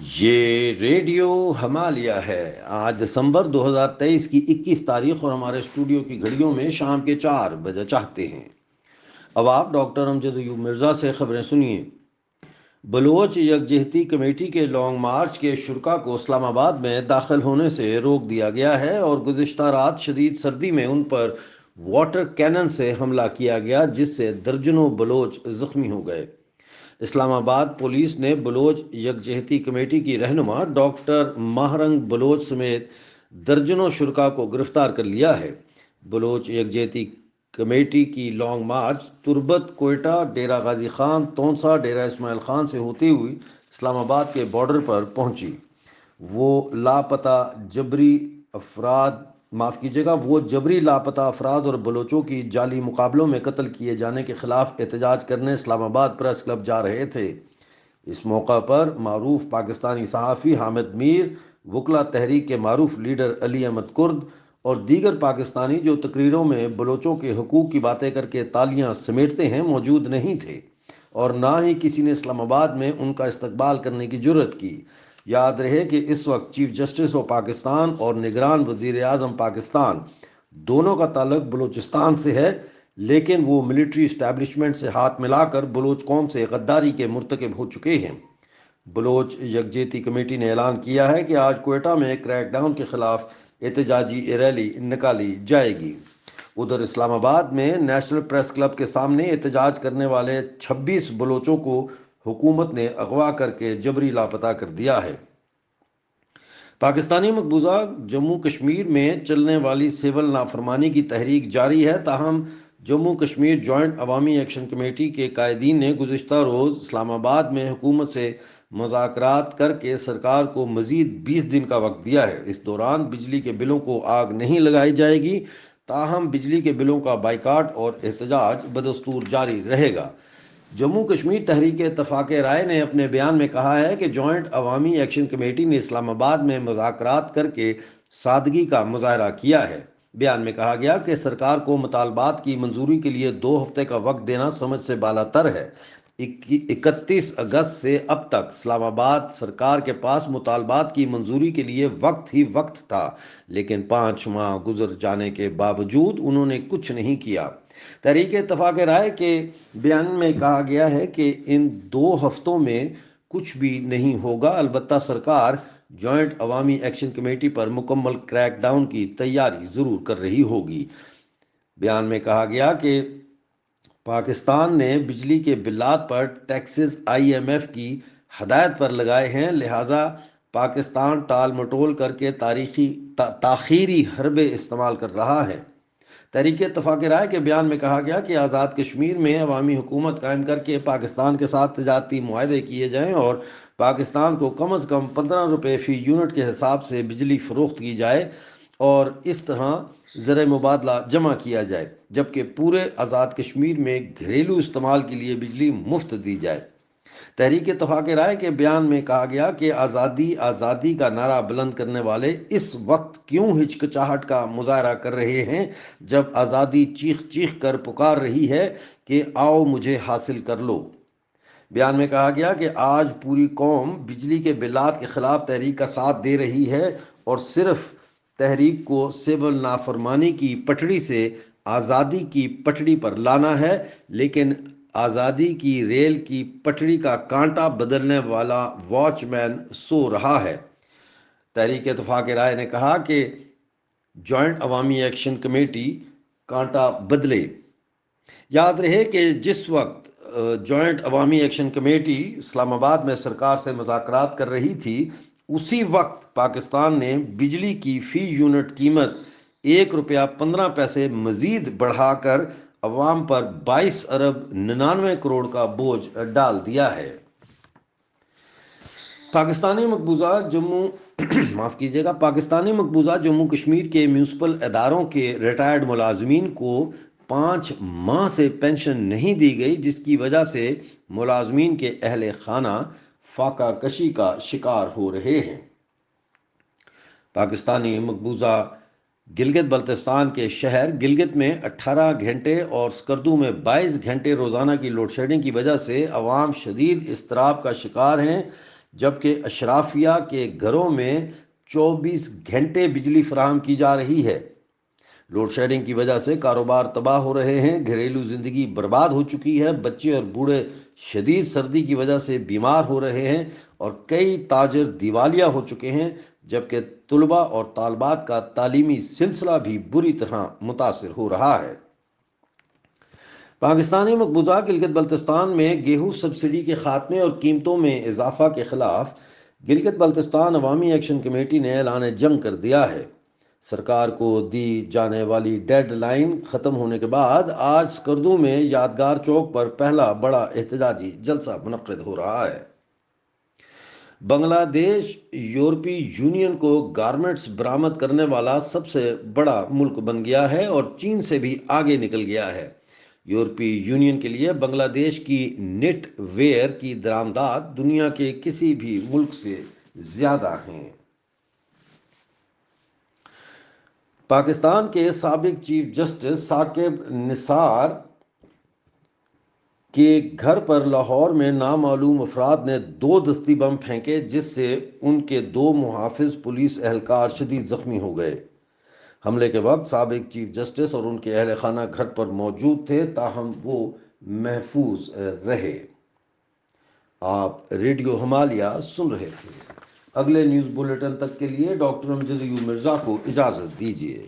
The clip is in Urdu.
یہ ریڈیو ہمالیہ ہے۔ آج دسمبر 2023 کی 21 تاریخ اور ہمارے اسٹوڈیو کی گھڑیوں میں شام کے 4 بجے چاہتے ہیں۔ اب آپ ڈاکٹر امجد ایوب مرزا سے خبریں سنیے۔ بلوچ یکجہتی کمیٹی کے لانگ مارچ کے شرکاء کو اسلام آباد میں داخل ہونے سے روک دیا گیا ہے اور گزشتہ رات شدید سردی میں ان پر واٹر کینن سے حملہ کیا گیا، جس سے درجنوں بلوچ زخمی ہو گئے۔ اسلام آباد پولیس نے بلوچ یکجہتی کمیٹی کی رہنما ڈاکٹر ماہرنگ بلوچ سمیت درجنوں شرکاء کو گرفتار کر لیا ہے۔ بلوچ یکجہتی کمیٹی کی لانگ مارچ تربت، کوئٹہ، ڈیرہ غازی خان، تونسا، ڈیرہ اسماعیل خان سے ہوتی ہوئی اسلام آباد کے بارڈر پر پہنچی۔ وہ جبری لاپتہ افراد اور بلوچوں کی جعلی مقابلوں میں قتل کیے جانے کے خلاف احتجاج کرنے اسلام آباد پریس کلب جا رہے تھے۔ اس موقع پر معروف پاکستانی صحافی حامد میر، وکلا تحریک کے معروف لیڈر علی احمد کرد اور دیگر پاکستانی جو تقریروں میں بلوچوں کے حقوق کی باتیں کر کے تالیاں سمیٹتے ہیں موجود نہیں تھے، اور نہ ہی کسی نے اسلام آباد میں ان کا استقبال کرنے کی جرت کی۔ یاد رہے کہ اس وقت چیف جسٹس آف پاکستان اور نگران وزیر اعظم پاکستان دونوں کا تعلق بلوچستان سے ہے، لیکن وہ ملٹری اسٹیبلشمنٹ سے ہاتھ ملا کر بلوچ قوم سے غداری کے مرتکب ہو چکے ہیں۔ بلوچ یکجہتی کمیٹی نے اعلان کیا ہے کہ آج کوئٹہ میں کریک ڈاؤن کے خلاف احتجاجی ریلی نکالی جائے گی۔ ادھر اسلام آباد میں نیشنل پریس کلب کے سامنے احتجاج کرنے والے 26 بلوچوں کو حکومت نے اغوا کر کے جبری لاپتہ کر دیا ہے۔ پاکستانی مقبوضہ جموں کشمیر میں چلنے والی سول نافرمانی کی تحریک جاری ہے، تاہم جموں کشمیر جوائنٹ عوامی ایکشن کمیٹی کے قائدین نے گزشتہ روز اسلام آباد میں حکومت سے مذاکرات کر کے سرکار کو مزید 20 دن کا وقت دیا ہے۔ اس دوران بجلی کے بلوں کو آگ نہیں لگائی جائے گی، تاہم بجلی کے بلوں کا بائیکاٹ اور احتجاج بدستور جاری رہے گا۔ جموں کشمیر تحریک اتفاق رائے نے اپنے بیان میں کہا ہے کہ جوائنٹ عوامی ایکشن کمیٹی نے اسلام آباد میں مذاکرات کر کے سادگی کا مظاہرہ کیا ہے۔ بیان میں کہا گیا کہ سرکار کو مطالبات کی منظوری کے لیے 2 ہفتے کا وقت دینا سمجھ سے بالا تر ہے۔ 31 اگست سے اب تک اسلام آباد سرکار کے پاس مطالبات کی منظوری کے لیے وقت ہی وقت تھا، لیکن 5 ماہ گزر جانے کے باوجود انہوں نے کچھ نہیں کیا۔ تحریک اتفاق رائے کے بیان میں کہا گیا ہے کہ ان 2 ہفتوں میں کچھ بھی نہیں ہوگا، البتہ سرکار جوائنٹ عوامی ایکشن کمیٹی پر مکمل کریک ڈاؤن کی تیاری ضرور کر رہی ہوگی۔ بیان میں کہا گیا کہ پاکستان نے بجلی کے بلات پر ٹیکسز IMF کی ہدایت پر لگائے ہیں، لہٰذا پاکستان ٹال مٹول کر کے تاخیری حربے استعمال کر رہا ہے۔ تحریک اتفاق رائے کے بیان میں کہا گیا کہ آزاد کشمیر میں عوامی حکومت قائم کر کے پاکستان کے ساتھ تجارتی معاہدے کیے جائیں اور پاکستان کو کم از کم 15 روپے فی یونٹ کے حساب سے بجلی فروخت کی جائے اور اس طرح زر مبادلہ جمع کیا جائے، جبکہ پورے آزاد کشمیر میں گھریلو استعمال کے لیے بجلی مفت دی جائے۔ تحریک اتفاق رائے کے بیان میں کہا گیا کہ آزادی آزادی کا نعرہ بلند کرنے والے اس وقت کیوں ہچکچاہٹ کا مظاہرہ کر رہے ہیں جب آزادی چیخ چیخ کر پکار رہی ہے کہ آؤ مجھے حاصل کر لو۔ بیان میں کہا گیا کہ آج پوری قوم بجلی کے بلات کے خلاف تحریک کا ساتھ دے رہی ہے اور صرف تحریک کو سول نافرمانی کی پٹڑی سے آزادی کی پٹڑی پر لانا ہے، لیکن آزادی کی ریل کی پٹڑی کا کانٹا بدلنے والا واچ مین سو رہا ہے۔ تحریک اتفاق رائے نے کہا کہ جوائنٹ عوامی ایکشن کمیٹی کانٹا بدلے۔ یاد رہے کہ جس وقت جوائنٹ عوامی ایکشن کمیٹی اسلام آباد میں سرکار سے مذاکرات کر رہی تھی، اسی وقت پاکستان نے بجلی کی فی یونٹ قیمت 1 روپیہ 15 پیسے مزید بڑھا کر عوام پر 22 ارب 99 کروڑ کا بوجھ ڈال دیا ہے۔ پاکستانی مقبوضہ جموں کشمیر کے میونسپل اداروں کے ریٹائرڈ ملازمین کو 5 ماہ سے پینشن نہیں دی گئی، جس کی وجہ سے ملازمین کے اہل خانہ فاقہ کشی کا شکار ہو رہے ہیں۔ پاکستانی مقبوضہ گلگت بلتستان کے شہر گلگت میں 18 گھنٹے اور سکردو میں 22 گھنٹے روزانہ کی لوڈ شیڈنگ کی وجہ سے عوام شدید اضطراب کا شکار ہیں، جبکہ اشرافیہ کے گھروں میں 24 گھنٹے بجلی فراہم کی جا رہی ہے۔ لوڈ شیڈنگ کی وجہ سے کاروبار تباہ ہو رہے ہیں، گھریلو زندگی برباد ہو چکی ہے، بچے اور بوڑھے شدید سردی کی وجہ سے بیمار ہو رہے ہیں اور کئی تاجر دیوالیہ ہو چکے ہیں، جبکہ طلباء اور طالبات کا تعلیمی سلسلہ بھی بری طرح متاثر ہو رہا ہے۔ پاکستانی مقبوضہ گلگت بلتستان میں گیہوں سبسڈی کے خاتمے اور قیمتوں میں اضافہ کے خلاف گلگت بلتستان عوامی ایکشن کمیٹی نے اعلان جنگ کر دیا ہے۔ سرکار کو دی جانے والی ڈیڈ لائن ختم ہونے کے بعد آج سکردو میں یادگار چوک پر پہلا بڑا احتجاجی جلسہ منعقد ہو رہا ہے۔ بنگلہ دیش یورپی یونین کو گارمنٹس برآمد کرنے والا سب سے بڑا ملک بن گیا ہے اور چین سے بھی آگے نکل گیا ہے۔ یورپی یونین کے لیے بنگلہ دیش کی نٹ ویئر کی درآمدات دنیا کے کسی بھی ملک سے زیادہ ہیں۔ پاکستان کے سابق چیف جسٹس ثاقب نثار کے گھر پر لاہور میں نامعلوم افراد نے 2 دستی بم پھینکے، جس سے ان کے 2 محافظ پولیس اہلکار شدید زخمی ہو گئے۔ حملے کے وقت سابق چیف جسٹس اور ان کے اہل خانہ گھر پر موجود تھے، تاہم وہ محفوظ رہے۔ آپ ریڈیو ہمالیہ سن رہے تھے۔ اگلے نیوز بلیٹن تک کے لیے ڈاکٹر امجد یو مرزا کو اجازت دیجیے۔